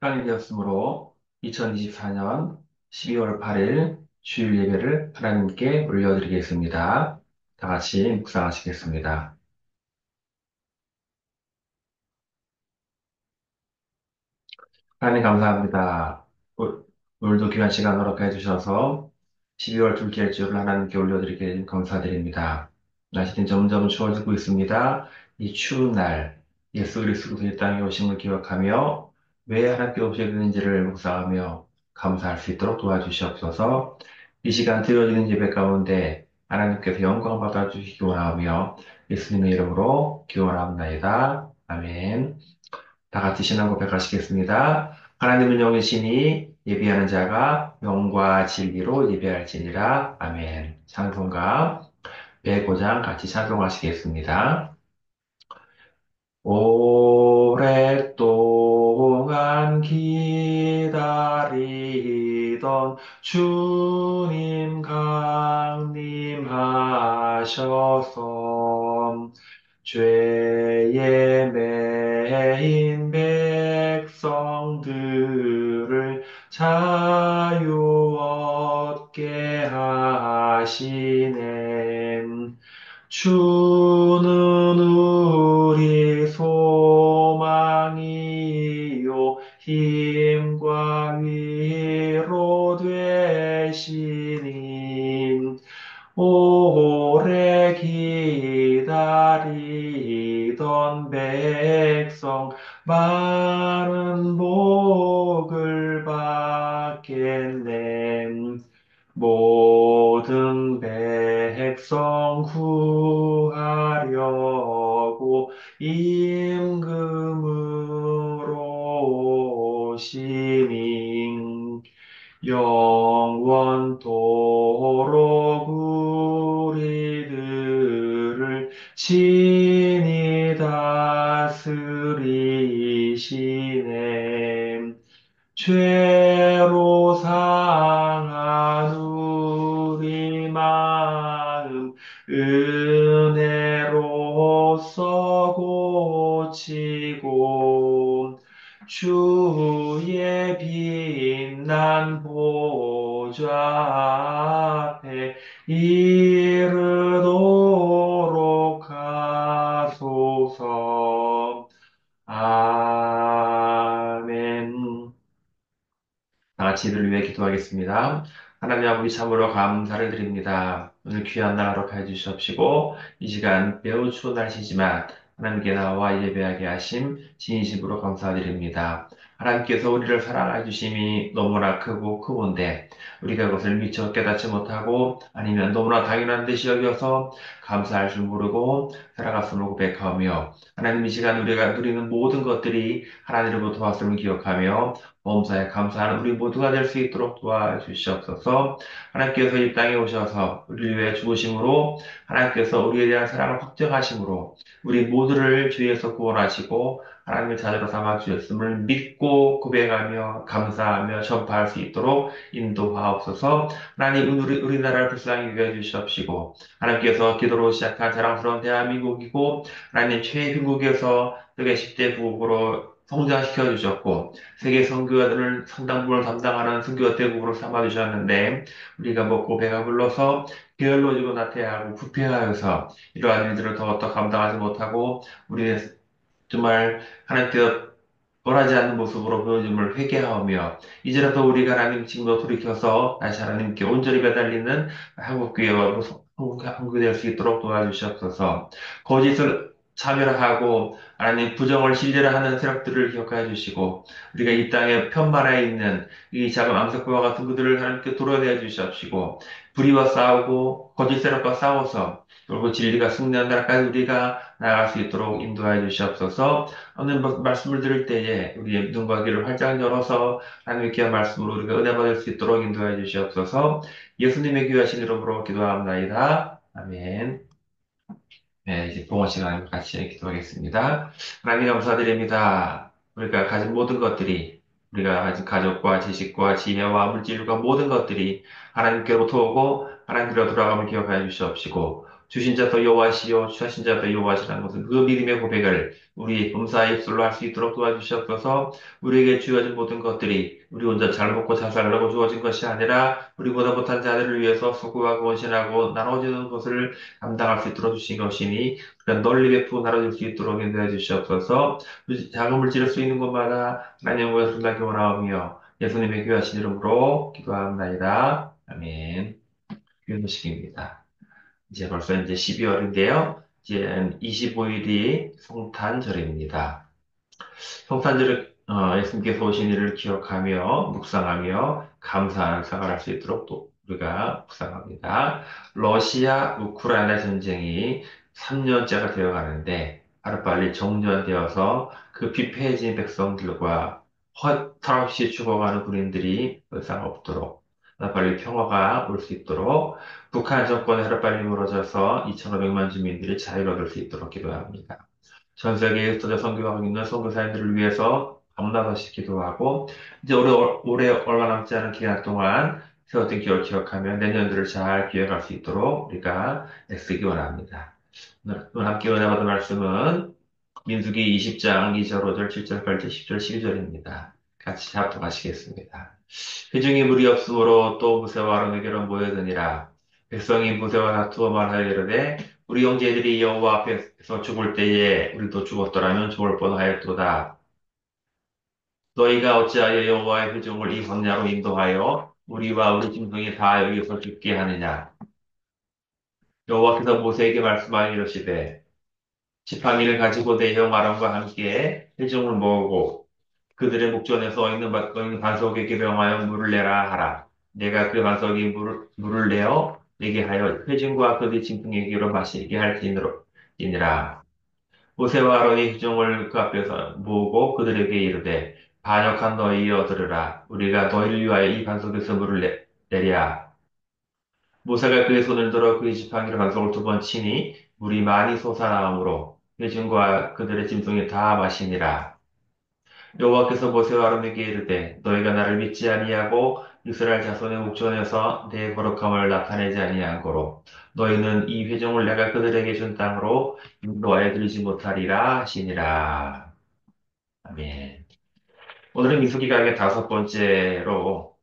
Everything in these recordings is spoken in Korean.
시간이 되었으므로 2024년 12월 8일 주일 예배를 하나님께 올려드리겠습니다. 다 같이 묵상하시겠습니다. 하나님 감사합니다. 오늘도 귀한 시간 허락해 주셔서 12월 둘째 주를 하나님께 올려드리게 감사드립니다. 날씨는 점점 추워지고 있습니다. 이 추운 날 예수 그리스도의 이 땅에 오심을 기억하며 왜 하나님께 오셔야 되는지를 묵상하며 감사할 수 있도록 도와주시옵소서. 이 시간 드려지는 예배 가운데 하나님께서 영광 받아주시기 원하며 예수님의 이름으로 기원합니다. 아멘. 다 같이 신앙 고백하시겠습니다. 하나님은 영이시니 예비하는 자가 영과 진리로 예배할지니라. 아멘. 찬송가 105장 같이 찬송하시겠습니다. 오랫동안 기다리던 주님 강림하셔서 죄에 매인 백성들을 자유 얻게 하시네. 주는 우리 소망이요 힘과 위로 되시니 오래 기다리던 백성 많은 복을 받겠네. 모든 백성 구하려고 임금으로 오시니 영원토록 우리들을 친히 다스리시네. 죄로 상한 우리 마음 은혜로써 고치고 주의 빛난 보좌 앞에 이르도록 하소서. 아멘. 다 같이 이들을 위해 기도하겠습니다. 하나님 아버지 참으로 감사를 드립니다. 오늘 귀한 날 허락해 주시옵시고 이 시간 매우 추운 날씨지만 하나님께 나와 예배하게 하심 진심으로 감사드립니다. 하나님께서 우리를 사랑해 주심이 너무나 크고 크온데 우리가 그것을 미처 깨닫지 못하고 아니면 너무나 당연한 듯이 여겨서 감사할 줄 모르고 살아갔음을 고백하며 하나님 이 시간 우리가 누리는 모든 것들이 하나님으로부터 왔음을 기억하며 범사에 감사하는 우리 모두가 될 수 있도록 도와주시옵소서. 하나님께서 이 땅에 오셔서 우리를 위해 죽으심으로 하나님께서 우리에 대한 사랑을 확정하심으로 우리 모두를 주위에서 구원하시고 하나님의 자녀로 삼아 주셨음을 믿고 고백하며 감사하며 전파할 수 있도록 인도하옵소서. 하나님 우리나라를 불쌍히 여겨 주시옵시고 하나님께서 기도로 시작한 자랑스러운 대한민국이고 하나님 최빈국에서 세계 10대 부국으로 성장시켜 주셨고 세계 선교사들을 상당 부분을 담당하는 선교 대국으로 삼아 주셨는데 우리가 먹고 배가 불러서 게을러지고 나태하고 부패하여서 이러한 일들을 더욱더 감당하지 못하고 우리의 정말 하나님께서 원하지 않는 모습으로 보여짐을 회개하며 이제라도 우리가 하나님 지금도 돌이켜서 다시 하나님께 온전히 매달리는 한국교회와 한국이 될 수 있도록 도와주시옵소서. 거짓을 차별하고 하나님 부정을 신뢰를 하는 세력들을 기억하여 주시고 우리가 이 땅에 편만에 있는 이 작은 암석과 같은 그들을 하나님께 도려내 주시옵시고 불의와 싸우고 거짓 세력과 싸워서 결국 진리가 승리한 날까지 우리가 나아갈 수 있도록 인도하여 주시옵소서. 오늘 말씀을 들을 때에 우리의 눈과 귀를 활짝 열어서 하나님의 귀한 말씀으로 우리가 은혜 받을 수 있도록 인도해 주시옵소서. 예수님의 귀하신 이름으로 기도합나이다. 아멘. 네, 이제 봉헌 시간 같이 기도하겠습니다. 하나님 감사드립니다. 우리가 가진 모든 것들이 우리가 가진 가족과 지식과 지혜와 물질과 모든 것들이 하나님께로부터 오고 하나님께로 돌아감을 기억하여 주시옵시고 주신 자도 여호와시요 주하신 자도 여호와시라는 것은 그 믿음의 고백을 우리 범사의 입술로 할 수 있도록 도와주시옵소서. 우리에게 주어진 모든 것들이 우리 혼자 잘 먹고 잘 살려고 주어진 것이 아니라 우리보다 못한 자들을 위해서 수고하고 헌신하고 나눠주는 것을 감당할 수 있도록 주신 것이니 그런 널리 베푸고 나눠줄 수 있도록 인도해 주시옵소서. 자금을 지를 수 있는 곳마다 하나님 영광을 드리기 원하오며 예수님의 귀하신 이름으로 기도합나이다. 아멘. 기도식입니다. 이제 벌써 이제 12월인데요. 이제 25일이 성탄절입니다. 성탄절을 예수님께서 오신 일을 기억하며 묵상하며 감사하는 생활할 수 있도록 또 우리가 묵상합니다. 러시아 우크라이나 전쟁이 3년째가 되어 가는데 하루빨리 종전되어서 그 피폐해진 백성들과 허탈없이 죽어가는 군인들이 더 이상 없도록 하루빨리 평화가 올 수 있도록 북한 정권이 하루빨리 무너져서 2,500만 주민들이 자유를 얻을 수 있도록 기도합니다. 전 세계에 흩어져 선교하고 있는 선교사님들을 위해서 밤낮없이 기도하고 이제 올해 얼마 남지 않은 기간 동안 세웠던 기억을 기억하며 내년들을 잘 기억할 수 있도록 우리가 애쓰기 원합니다. 오늘 함께 은혜 받은 말씀은 민수기 20장 2절, 5절, 7절, 8절, 10절, 12절입니다. 같이 합독하시겠습니다. 회중이 무리 없으므로 또 무세와 아론에게로 모여드니라. 백성이 무세와 다투어 말하여 이르되 우리 형제들이 여호와 앞에서 죽을 때에 우리도 죽었더라면 좋을 뻔하였도다. 너희가 어찌하여 여호와의 회중을 이 광야로 인도하여 우리와 우리 짐승이 다 여기서 죽게 하느냐. 여호와께서 모세에게 말씀하여 이르시되 지팡이를 가지고 내 형 아론과 함께 회중을 모으고 그들의 목전에서 있는 반석에게 명하여 물을 내라 하라. 내가 그 반석이 물을 내어 내게 하여 회중과 그들의 짐승에게로 마시게 할지니라. 모세와 아론이 회중을 그 앞에서 모으고 그들에게 이르되 반역한 너희여 들으라. 우리가 너희를 위하여 이 반석에서 물을 내랴. 모세가 그의 손을 들어 그의 지팡이로 반석을 두 번 치니 물이 많이 솟아나오므로 회중과 그들의 짐승이 다 마시니라. 여호와께서 모세와 아론에게 이르되 너희가 나를 믿지 아니하고 이스라엘 자손의 목전에서 내 거룩함을 나타내지 아니한 거로 너희는 이 회중을 내가 그들에게 준 땅으로 인도하여 들이지 못하리라 하시니라. 아멘. 오늘은 민수기강의 다섯 번째로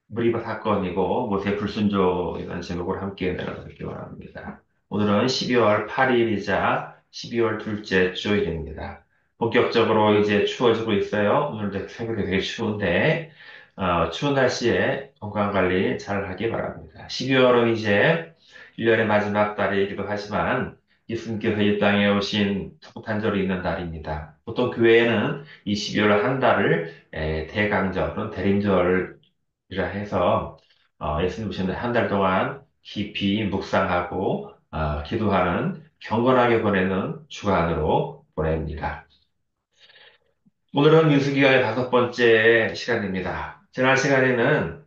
무리바 사건이고 모세 불순종이라는 제목으로 함께 나눠보기 원합니다. 오늘은 12월 8일이자 12월 둘째 주일입니다. 본격적으로 이제 추워지고 있어요. 오늘도 새벽에 되게 추운데 추운 날씨에 건강관리 잘 하기 바랍니다. 12월은 이제 1년의 마지막 달이기도 하지만 예수님께서 이 땅에 오신 성탄절이 있는 달입니다. 보통 교회에는 이 12월 한 달을 대강절, 또는 대림절 이라 해서 예수님 오시는 한 달 동안 깊이 묵상하고 기도하는 경건하게 보내는 주간으로 보냅니다. 오늘은 민수기의 다섯 번째 시간입니다. 지난 시간에는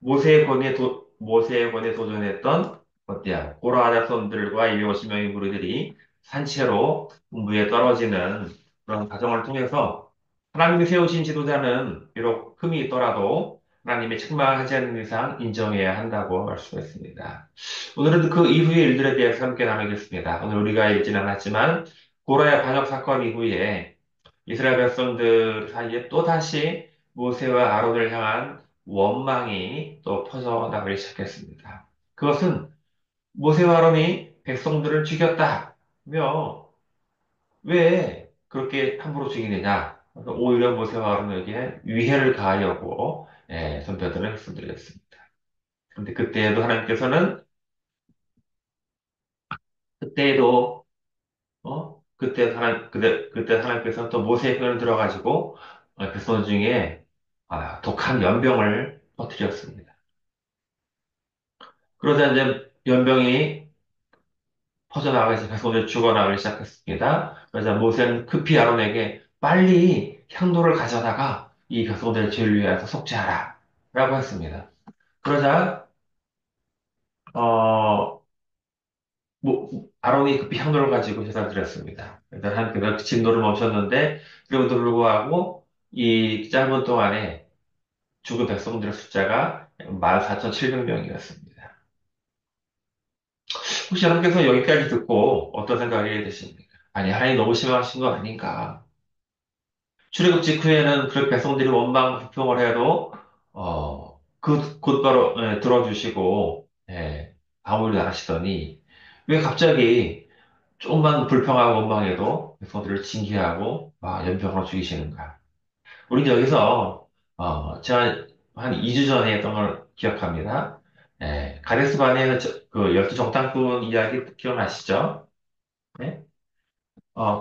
모세의 권에 도전했던 어때요? 고라 자손들과 250명의 무리들이 산채로 분부에 떨어지는 그런 과정을 통해서 하나님이 세우신 지도자는 비록 흠이 있더라도 하나님이 책망하지 않는 이상 인정해야 한다고 말씀했습니다. 오늘은 그 이후의 일들에 대해서 함께 나누겠습니다. 오늘 우리가 읽지는 않았지만 고라의 반역 사건 이후에 이스라엘 백성들 사이에 또다시 모세와 아론을 향한 원망이 또 퍼져나가기 시작했습니다. 그것은 모세와 아론이 백성들을 죽였다며 왜 그렇게 함부로 죽이느냐? 그래서 오히려 모세와 아론에게 위해를 가하려고 선배들을 말씀드렸습니다. 그런데 그때에도 하나님께서는 그때에도 그때 하나님께서는 또 모세의 편을 들어가지고 백성 중에 독한 연병을 퍼뜨렸습니다. 그러자 이제 연병이 퍼져나가서 백성들이 죽어나가기 시작했습니다. 그러자 모세는 급히 아론에게 빨리 향로를 가져다가 이 백성들의 죄를 위하여서 속죄하라 라고 했습니다. 그러자 어, 아론이 급히 향로를 가지고 제사를 드렸습니다. 일단 하나님께서 그 진노를 멈췄는데 그럼에도 불구하고 이 짧은 동안에 죽은 백성들의 숫자가 14,700명이었습니다. 혹시 여러분께서 여기까지 듣고 어떤 생각이 드십니까? 아니, 하나님 너무 심하신 거 아닌가? 출애굽 직후에는 그 백성들이 원망 불평을 해도 곧바로 들어주시고 아무 일도 안 하시더니 왜 갑자기 조금만 불평하고 원망해도 백성들을 징계하고 연병으로 죽이시는가? 우리 여기서 제가 한 2주 전에 했던 걸 기억합니다. 가데스 바네의 그 열두 정탐꾼 이야기 기억나시죠? 네?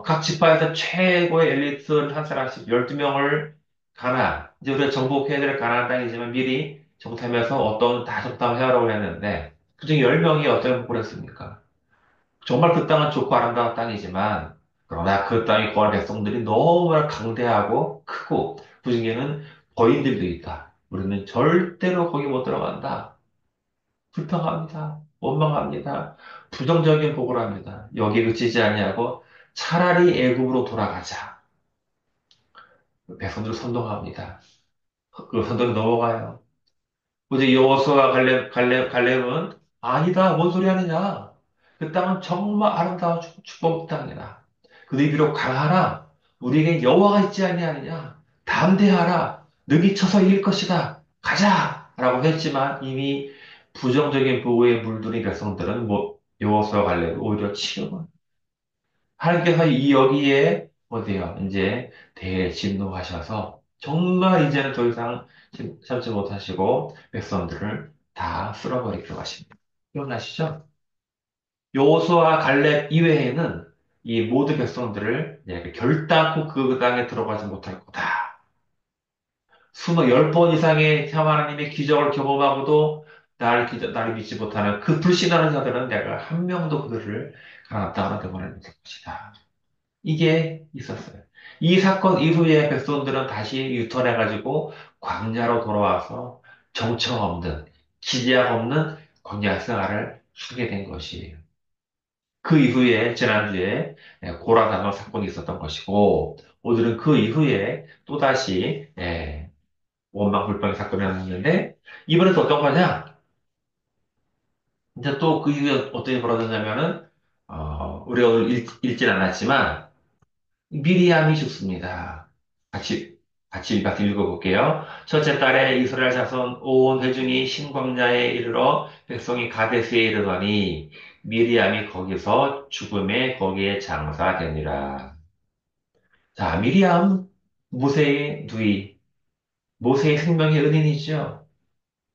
각 지파에서 최고의 엘리트 한 사람씩 12명을 이제 우리가 정복해야 될 가나안 땅이지만 미리 정탐해서 어떤 다 정탐해오라고 했는데, 그중에 10명이 어떤 행복을 했습니까? 정말 그 땅은 좋고 아름다운 땅이지만, 그러나 그 땅의 거할 백성들이 너무나 강대하고 크고, 그 중에는 거인들도 있다. 우리는 절대로 거기 못 들어간다. 불평합니다. 원망합니다. 부정적인 보고를 합니다. 여기 그치지 아니하고 차라리 애굽으로 돌아가자. 백성들 선동합니다. 그 선동이 넘어가요. 이제 여호수아와 갈렙은 아니다. 뭔 소리 하느냐. 그 땅은 정말 아름다운 축복 땅이다. 그들이 비록 강하나 우리에게 여호와가 있지 아니하느냐. 담대하라. 능히 쳐서 이길 것이다. 가자! 라고 했지만 이미 부정적인 보호에 물들인 백성들은 여호수아 갈렙을 오히려 치료만. 하나님께서 이 여기에 어디요? 이제 대진노하셔서 정말 이제는 더 이상 참지 못하시고 백성들을 다 쓸어버리기로 하십니다. 기억나시죠? 여호수아 갈렙 이외에는 이 모든 백성들을 결단코 그 땅에 들어가지 못할 거다. 수만 10번 이상의 하나님의 기적을 경험하고도 나를 믿지 못하는 그 불신하는 자들은 내가 한 명도 그들을 가나안 땅으로 내보내지 못할 것이다. 이게 있었어요. 이 사건 이후에 백성들은 다시 유턴해가지고 광야로 돌아와서 정처 없는, 기대학 없는 광야 생활을 하게 된 것이에요. 그 이후에, 지난주에 고라다노 사건이 있었던 것이고, 오늘은 그 이후에 또다시, 원망불평 사건이 났는데, 이번에 또 어떤 거냐? 이제 또 그 이후에 어떤 일이 벌어졌냐면은, 우리가 오늘 읽진 않았지만, 미리암이 죽습니다. 같이 읽어볼게요. 첫째 달에 이스라엘 자손 온 회중이 신광야에 이르러 백성이 가데스에 이르더니 미리암이 거기서 거기에 장사되니라. 자, 미리암, 모세의 누이, 모세의 생명의 은인이죠.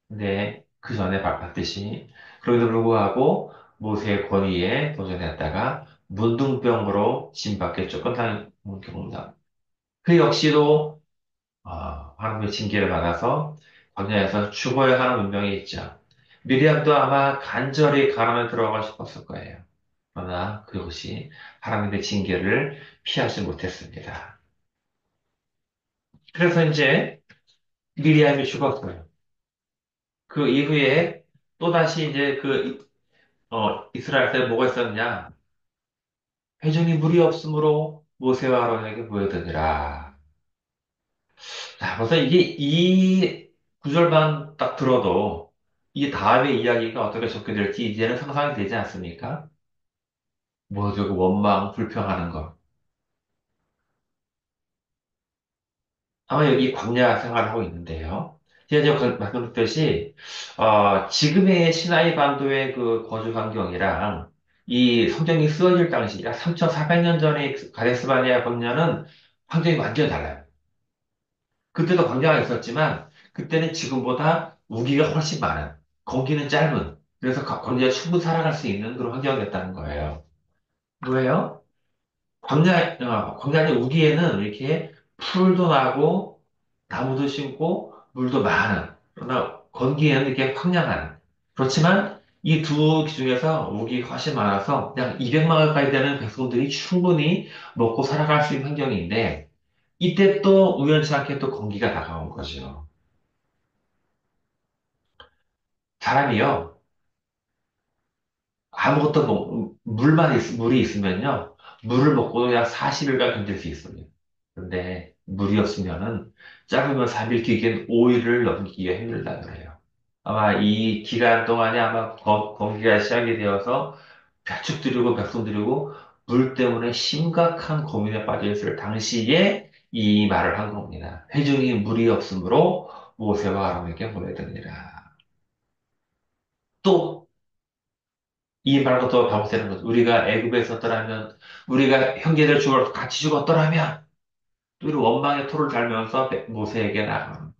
근데 그 전에 봤듯이 그럼에도 불구하고 모세의 권위에 도전했다가 문둥병으로 진밖에 쫓겨나는 경우입니다. 그 역시도 하나님의 징계를 받아서 광야에서 죽어야 하는 운명이 있죠. 미리암도 아마 간절히 가난에 들어가고 싶었을 거예요. 그러나 그것이 하나님의 징계를 피하지 못했습니다. 그래서 이제 미리암이 죽었어요. 그 이후에 또다시 이제 이스라엘 때 뭐가 있었냐? 회중이 무리 없으므로 모세와 아론에게 모여드니라. 자, 벌써 이게 이 구절만 딱 들어도 이 다음의 이야기가 어떻게 적게 될지 이제는 상상이 되지 않습니까? 뭐죠? 그 원망, 불평하는 거. 아마 여기 광야 생활을 하고 있는데요. 제가 말씀드렸듯이, 지금의 시나이 반도의 그 거주 환경이랑 이 성경이 쓰여질 당시, 약 3,400년 전의 가데스 바네아 광야는 환경이 완전히 달라요. 그때도 광야가 있었지만, 그때는 지금보다 우기가 훨씬 많아요. 거기는 짧은. 그래서 광야에 충분히 살아갈 수 있는 그런 환경이었다는 거예요. 왜요? 광야의 우기에는 이렇게 풀도 나고, 나무도 심고, 물도 많은. 그러나 건기에는 이렇게 황량한. 그렇지만 이 두 기중에서 우기가 훨씬 많아서 그냥 200만 가까이 되는 백성들이 충분히 먹고 살아갈 수 있는 환경인데, 이때 또 우연치 않게 또 건기가 다가온 거죠. 사람이요, 아무것도 물이 있으면요, 물을 먹고도 약 40일간 견딜 수 있습니다. 그런데 물이 없으면은 짧으면 3일, 길게는 5일을 넘기기가 힘들다 그래요. 아마 이 기간 동안에 아마 건기가 시작이 되어서 가축들이고 백성들이고 물 때문에 심각한 고민에 빠져 있을 당시에 이 말을 한 겁니다. 회중이 물이 없으므로 모세와 아론에게 보내드니라. 또 이 말과 또 반복되는 거죠. 우리가 애굽에 있었더라면, 우리가 형제들 죽어서 같이 죽었더라면, 또 이런 원망의 토를 달면서 모세에게 나가는.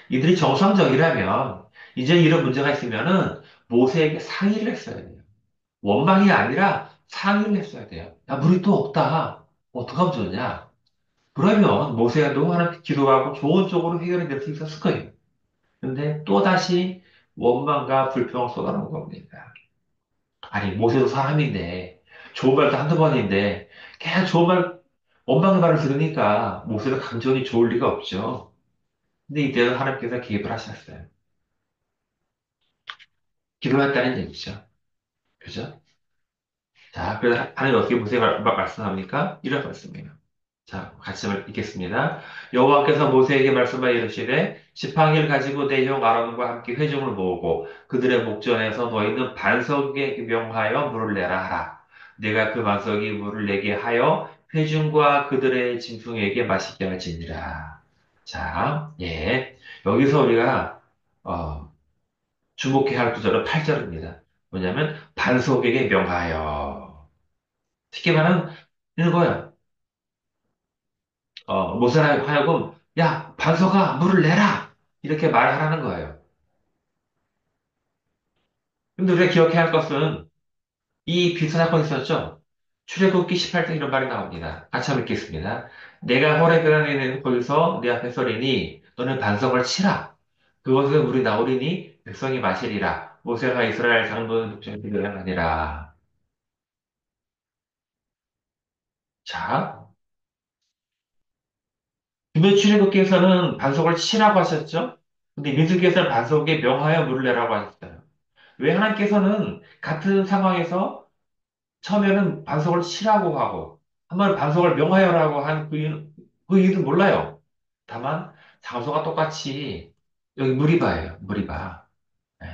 이들이 정상적이라면, 이제 이런 문제가 있으면은 모세에게 상의를 했어야 돼요. 원망이 아니라 상의를 했어야 돼요. 야, 물이 또 없다. 어떡하면 좋냐? 그러면 모세도 하나님께 기도하고 좋은 쪽으로 해결이 될 수 있었을 거예요. 근데 또다시 원망과 불평을 쏟아놓은 겁니다. 아니, 모세도 사람인데, 좋은 말도 한두 번인데, 그냥 좋은 말, 원망의 말을 들으니까 모세도 감정이 좋을 리가 없죠. 근데 이때는 하나님께서 개입을 하셨어요. 기도했다는 얘기죠. 그죠? 자, 그래서 하나님 어떻게 모세가 말씀합니까? 이런 말씀이에요. 자, 같이 읽겠습니다. 여호와께서 모세에게 말씀하여 이르시되 지팡이를 가지고 내 형 아론과 함께 회중을 모으고 그들의 목전에서 너희는 반석에 명하여 물을 내라 하라. 내가 그 반석이 물을 내게 하여 회중과 그들의 짐승에게 마시게 할지니라. 자, 예. 여기서 우리가 주목해야 할 구절은 8절입니다. 뭐냐면 반석에게 명하여. 쉽게 말하면 이런 거예요. 모세라 하여금, 야, 반석아, 물을 내라! 이렇게 말하라는 거예요. 근데 우리가 기억해야 할 것은, 이 비슷한 사건이 있었죠? 출애굽기 18장 이런 말이 나옵니다. 같이 한번 읽겠습니다. 내가 호렙에 있는 거기서 내 앞에 서리니, 너는 반석을 치라. 그것에서 물이 나오리니, 백성이 마시리라. 모세가 이스라엘 장로는 독자들이 아니라. 자, 김해 출애굽기에서는 반석을 치라고 하셨죠? 근데 민수기에서는 반석에 명하여 물을 내라고 하셨어요. 왜 하나님께서는 같은 상황에서 처음에는 반석을 치라고 하고, 한 번 반석을 명하여라고 한 그 이유는 몰라요. 다만, 장소가 똑같이, 여기 무리바예요, 무리바. 예.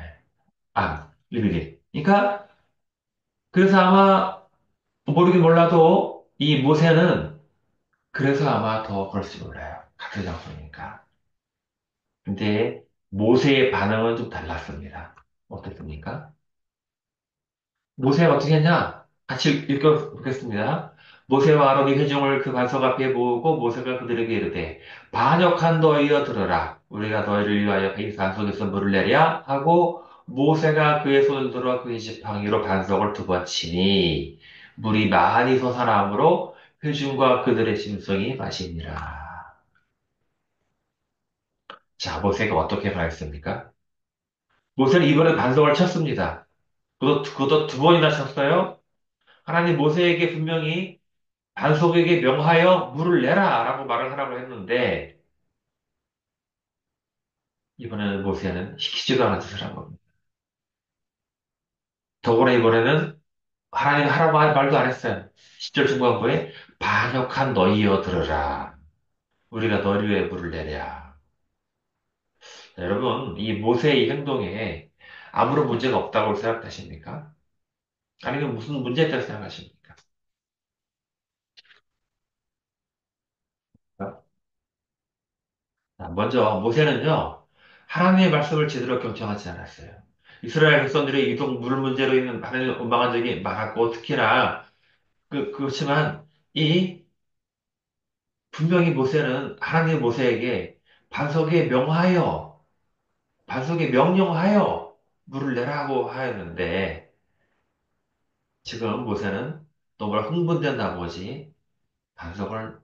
리빌리. 그러니까, 그래서 아마, 모르긴 몰라도, 이 모세는, 그래서 아마 더 그럴지 몰라요. 같은 장소니까. 근데, 모세의 반응은 좀 달랐습니다. 어떻습니까? 모세가 어떻게 했냐? 같이 읽어보겠습니다. 모세와 아론이 회중을 그 반석 앞에 모으고 모세가 그들에게 이르되 반역한 너희여 들으라. 우리가 너희를 위하여 이 반석에서 물을 내랴 하고 모세가 그의 손을 들어 그의 지팡이로 반석을 두 번 치니 물이 많이 솟아나므로 회중과 그들의 심성이 마시니라. 자, 모세가 어떻게 말했습니까? 모세는 이번에 반석을 쳤습니다. 그것도 두 번이나 쳤어요. 하나님 모세에게 분명히 반석에게 명하여 물을 내라 라고 말을 하라고 했는데, 이번에는 모세는 시키지도 않은 짓을 한 겁니다. 더구나 이번에는 하나님 하라고 말도 안 했어요. 10절 중반부에 반역한 너희여 들으라. 우리가 너희 위에 물을 내랴. 자, 여러분, 이 모세의 행동에 아무런 문제가 없다고 생각하십니까? 아니면 무슨 문제 있다고 생각하십니까? 자, 먼저 모세는요, 하나님의 말씀을 제대로 경청하지 않았어요. 이스라엘 백성들의 이동 물 문제로 있는 많은 원망한 적이 많았고, 특히나, 그렇지만, 이, 분명히 모세는 하나님의 모세에게 반석에 명하여, 반석에 명령하여 물을 내라고 하였는데, 지금 모세는 너무 흥분된 나머지 반석을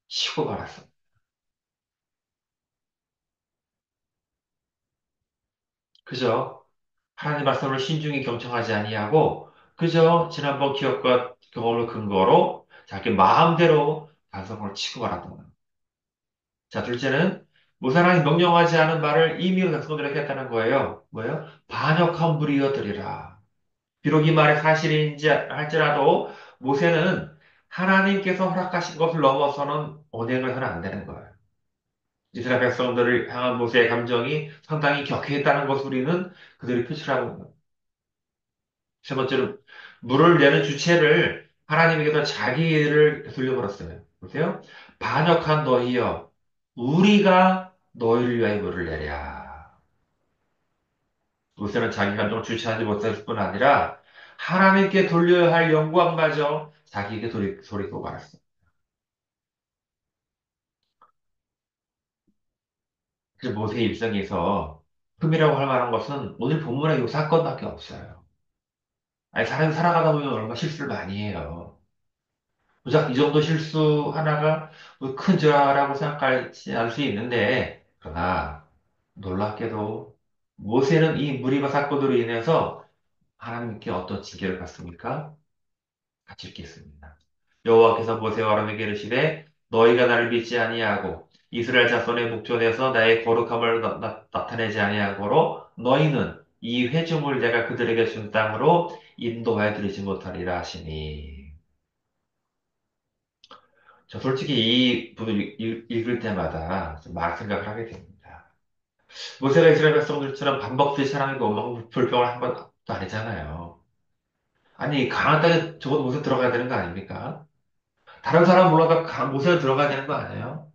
치고 말았어. 그죠? 하나님 말씀을 신중히 경청하지 아니하고 그저 지난번 기억과 경험을 근거로 자기 마음대로 반성을 치고 말았던 겁니다. 자, 둘째는 무사랑이 명령하지 않은 말을 임의로 백성들에게 했다는 거예요. 뭐예요? 반역한 무리여들이라. 비록 이 말이 사실인지 할지라도 모세는 하나님께서 허락하신 것을 넘어서는 언행을 해서는 안 되는 거예요. 이스라엘 백성들을 향한 모세의 감정이 상당히 격해했다는 것을 우리는 그들이 표출하고 있는 거예요. 세 번째로, 물을 내는 주체를 하나님에게서 자기를 돌려버렸어요. 보세요. 반역한 너희여, 우리가 너희를 위하여 물을 내랴. 모세는 자기 감정을 주체하지 못했을 뿐 아니라 하나님께 돌려야 할 영광마저 자기에게 돌리고 말았어요. 그래서 모세의 일생에서 흠이라고 할 만한 것은 오늘 본문의 이 사건밖에 없어요. 아니, 사람이 살아가다 보면 얼마나 실수를 많이 해요. 고작 이 정도 실수 하나가 뭐큰 죄라고 생각하지 않을 수 있는데, 그러나 놀랍게도 모세는 이 무리바 사건으로 인해서 하나님께 어떤 징계를 받습니까? 같이 읽겠습니다. 여호와께서 모세와 아론에게 이르시되 너희가 나를 믿지 아니하고 이스라엘 자손의 목전에서 나의 거룩함을 타내지 아니하고로 너희는 이 회중을 내가 그들에게 준 땅으로 인도하여 들이지 못하리라 하시니. 저 솔직히 이 부분을 읽을 때마다 막 생각을 하게 됩니다. 모세가 이스라엘 백성들처럼 반복되이 하나님과 원망 불평을 한 것도 아니잖아요. 아니, 가나안 땅에 적어도 모세 들어가야 되는 거 아닙니까? 다른 사람 몰라도 모세가 들어가야 되는 거 아니에요?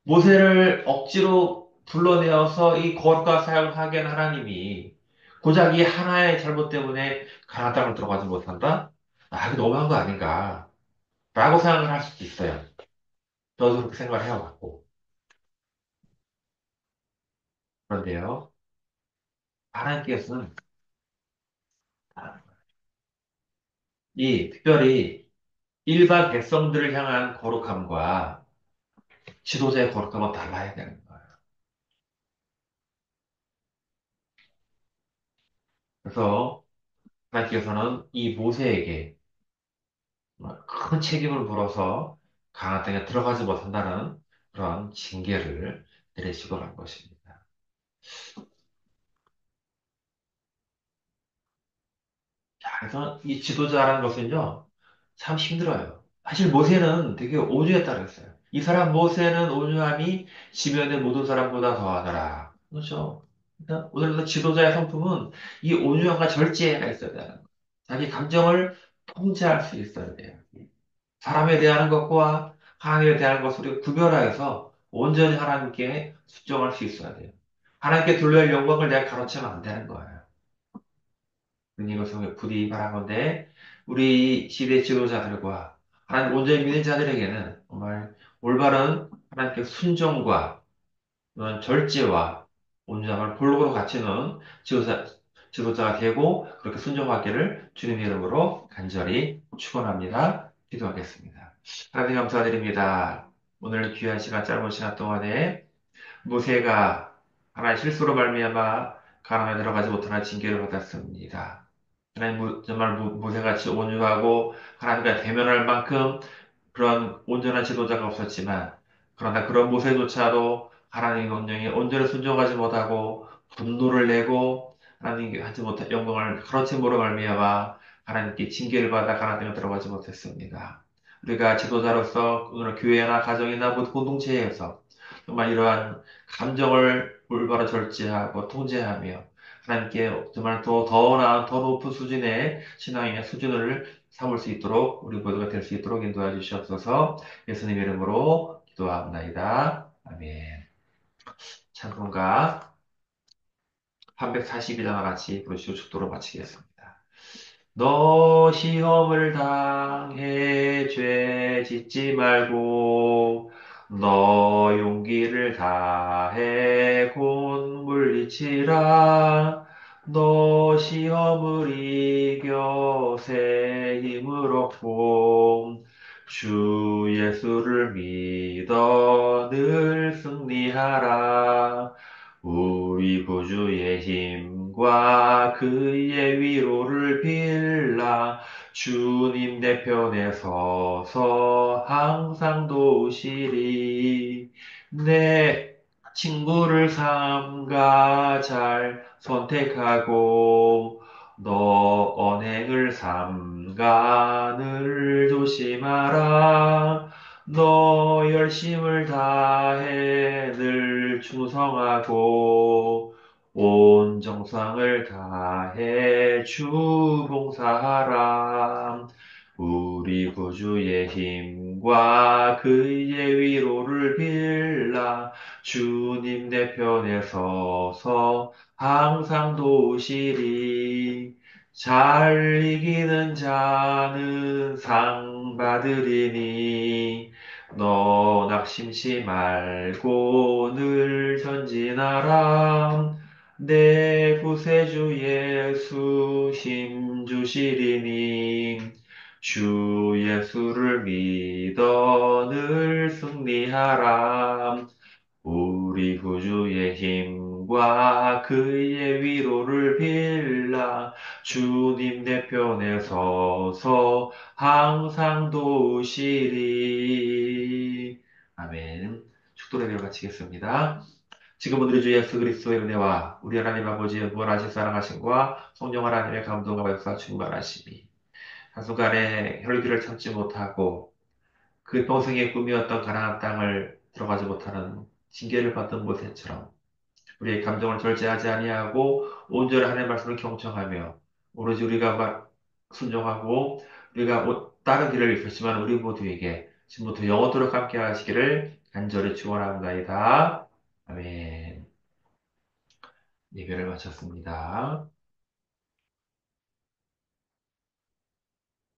모세를 억지로 불러내어서 이 거룩한 사역을 하게 한 하나님이 고작 이 하나의 잘못 때문에 가나안 땅을 들어가지 못한다? 아, 이거 너무한 거 아닌가? 라고 생각을 할 수도 있어요. 저도 그렇게 생각을 해왔고. 그런데요, 하나님께서는 이 특별히 일반 백성들을 향한 거룩함과 지도자의 거룩함은 달라야 되는 거예요. 그래서 하나님께서는 이 모세에게 큰 책임을 물어서 가나안 땅에 들어가지 못한다는 그런 징계를 내리시고 한 것입니다. 자, 그래서 이 지도자라는 것은요, 참 힘들어요. 사실 모세는 되게 온유했다 그랬어요. 이 사람 모세는 온유함이 지면의 모든 사람보다 더하더라. 그렇죠? 그러니까 오늘도 지도자의 성품은 이 온유함과 절제가 있어야 되는 거예요. 자기 감정을 통제할 수 있어야 돼요. 사람에 대한 것과 하나님에 대한 것을 우리가 구별하여서 온전히 하나님께 수정할 수 있어야 돼요. 하나님께 둘러야 영광을 내가 가로채면 안 되는 거예요. 이것은 부디 바란 건데, 우리 시대 지도자들과 하나님 온전히 믿는 자들에게는 정말 올바른 하나님께 순종과 그런 절제와 온전함을 골고루 갖추는 지도자가 되고 그렇게 순종하기를 주님의 이름으로 간절히 축원합니다. 기도하겠습니다. 하나님 감사드립니다. 오늘 귀한 시간 짧은 시간 동안에 모세가 하나의 실수로 말미암아 가나안에 들어가지 못하는 징계를 받았습니다. 하나님 정말 모세같이 온유하고 하나님과 대면할 만큼 그런 온전한 지도자가 없었지만 그러나 그런 모세조차도 하나님의 명령에 온전히 순종하지 못하고 분노를 내고 하나님께 하지 못한 영광을 가로챈으로 말미암아 하나님께 징계를 받아 가나안 땅에 들어가지 못했습니다. 우리가 지도자로서 오늘 교회나 가정이나 모든 공동체에서 정말 이러한 감정을 올바로 절제하고 통제하며 하나님께 정말 더 나은 더 높은 수준의 신앙의 수준을 삼을 수 있도록 우리 모두가 될 수 있도록 인도해 주시옵소서. 예수님 이름으로 기도합나이다. 아멘. 찬송가 342장 같이 부르시고 축도로 마치겠습니다. 너 시험을 당해 죄 짓지 말고 너 용기를 다해 곧 물리치라 너 시험을 이겨 새 힘을 얻고 주 예수를 믿어 늘 승리하라 우리 구주의 힘과 그의 위로를 빌라 주님 내 편에 서서 항상 도우시리 내 친구를 삼가 잘 선택하고 너 언행을 삼가 늘 조심하라 너 열심을 다해 늘 충성하고 온 정성을 다해 주 봉사하라. 우리 구주의 힘과 그의 위로를 빌라. 주님 내 편에 서서 항상 도우시리. 잘 이기는 자는 상 받으리니 너 낙심치 말고 늘 전진하라. 내 구세주 예수 힘 주시리니 주 예수를 믿어 늘 승리하라. 우리 구주의 힘과 그의 위로를 빌라. 주님 내 편에 서서 항상 도우시리. 아멘. 축도를 내려 바치겠습니다. 지금 우리 주 예수 그리스도의 은혜와 우리 하나님 아버지의 무한하신 사랑하심과 성령 하나님의 감동과 역사 충만하심이 한순간에 혈기를 참지 못하고 그 평생의 꿈이었던 가나안 땅을 들어가지 못하는 징계를 받던 모세처럼 우리의 감정을 절제하지 아니하고 온전히 하나님의 말씀을 경청하며 오로지 우리가 순종하고 우리가 다른 길을 잃었지만 우리 모두에게 지금부터 영원토록 함께 하시기를 간절히 축원합니다. 아멘. 예배를 마쳤습니다.